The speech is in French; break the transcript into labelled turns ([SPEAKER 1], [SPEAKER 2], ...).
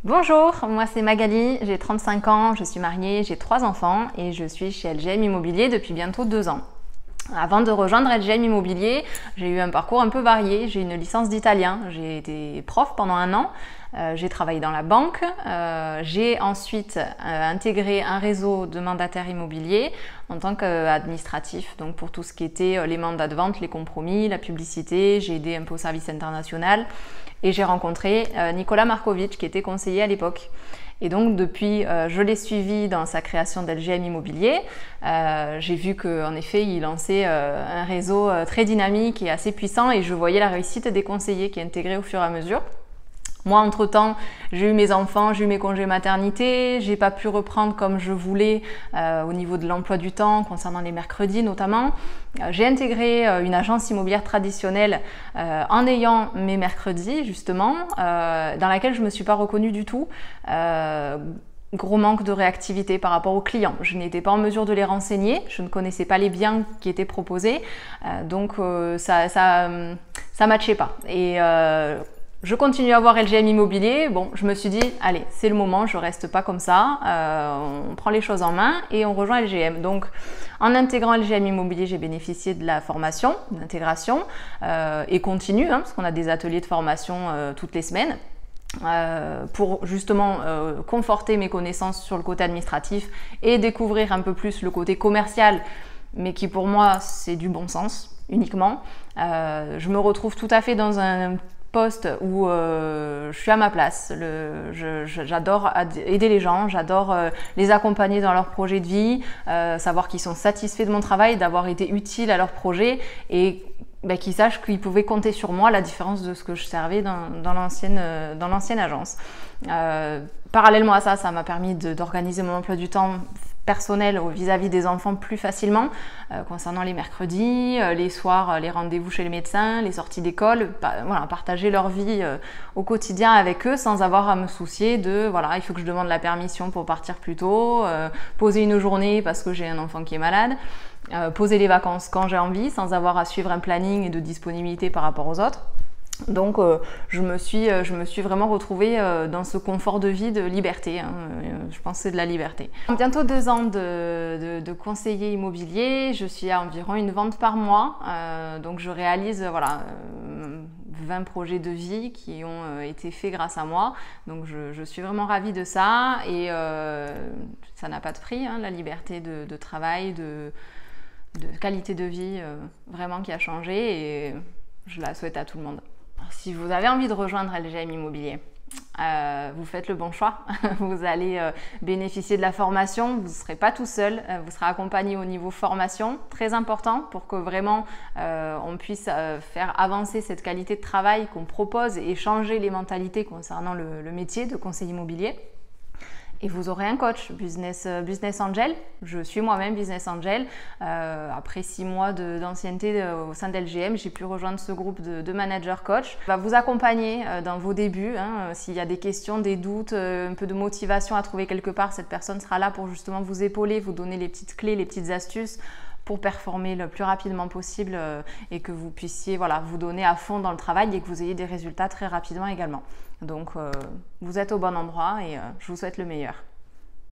[SPEAKER 1] Bonjour, moi c'est Magali, j'ai 35 ans, je suis mariée, j'ai 3 enfants et je suis chez LGM Immobilier depuis bientôt 2 ans. Avant de rejoindre LGM Immobilier, j'ai eu un parcours un peu varié. J'ai une licence d'italien, j'ai été prof pendant 1 an, j'ai travaillé dans la banque, j'ai ensuite intégré un réseau de mandataires immobiliers en tant qu'administratif, donc pour tout ce qui était les mandats de vente, les compromis, la publicité, j'ai aidé un peu au service international et j'ai rencontré Nicolas Markovic qui était conseiller à l'époque. Et donc depuis, je l'ai suivi dans sa création d'LGM Immobilier. J'ai vu qu'en effet, il lançait un réseau très dynamique et assez puissant et je voyais la réussite des conseillers qui intégraient au fur et à mesure. Moi, entre-temps, j'ai eu mes enfants, j'ai eu mes congés maternité, j'ai pas pu reprendre comme je voulais au niveau de l'emploi du temps, concernant les mercredis notamment. J'ai intégré une agence immobilière traditionnelle en ayant mes mercredis justement, dans laquelle je me suis pas reconnue du tout. Gros manque de réactivité par rapport aux clients. Je n'étais pas en mesure de les renseigner, je ne connaissais pas les biens qui étaient proposés, donc ça matchait pas. Et je continue à voir LGM Immobilier. Bon, je me suis dit, allez, c'est le moment, je reste pas comme ça. On prend les choses en main et on rejoint LGM. Donc, en intégrant LGM Immobilier, j'ai bénéficié de la formation, d'intégration et continue, hein, parce qu'on a des ateliers de formation toutes les semaines. Pour justement conforter mes connaissances sur le côté administratif et découvrir un peu plus le côté commercial, mais qui pour moi c'est du bon sens uniquement. Je me retrouve tout à fait dans un poste où je suis à ma place. J'adore aider les gens, j'adore les accompagner dans leurs projets de vie, savoir qu'ils sont satisfaits de mon travail, d'avoir été utile à leur projet et qu'ils sachent qu'ils pouvaient compter sur moi, à la différence de ce que je servais dans l'ancienne agence. Parallèlement à ça, ça m'a permis d'organiser mon emploi du temps personnel vis-à-vis des enfants plus facilement, concernant les mercredis, les soirs, les rendez-vous chez les médecins, les sorties d'école, voilà, partager leur vie au quotidien avec eux sans avoir à me soucier de, voilà, il faut que je demande la permission pour partir plus tôt, poser une journée parce que j'ai un enfant qui est malade, poser les vacances quand j'ai envie sans avoir à suivre un planning et de disponibilité par rapport aux autres. Donc je me suis vraiment retrouvée dans ce confort de vie de liberté, hein. Je pense que c'est de la liberté. Bientôt 2 ans de conseiller immobilier, je suis à environ une vente par mois, donc je réalise voilà, 20 projets de vie qui ont été faits grâce à moi, donc je suis vraiment ravie de ça et ça n'a pas de prix, hein, la liberté de travail, de qualité de vie vraiment qui a changé et je la souhaite à tout le monde. Si vous avez envie de rejoindre LGM Immobilier, vous faites le bon choix. Vous allez bénéficier de la formation, vous ne serez pas tout seul, vous serez accompagné au niveau formation, très important pour que vraiment on puisse faire avancer cette qualité de travail qu'on propose et changer les mentalités concernant le métier de conseiller immobilier. Et vous aurez un coach, Business Angel. Je suis moi-même Business Angel. Après 6 mois d'ancienneté au sein d'LGM, j'ai pu rejoindre ce groupe de managers coach. On va vous accompagner dans vos débuts. Hein. S'il y a des questions, des doutes, un peu de motivation à trouver quelque part, cette personne sera là pour justement vous épauler, vous donner les petites clés, les petites astuces pour performer le plus rapidement possible et que vous puissiez voilà, vous donner à fond dans le travail et que vous ayez des résultats très rapidement également. Donc vous êtes au bon endroit et je vous souhaite le meilleur.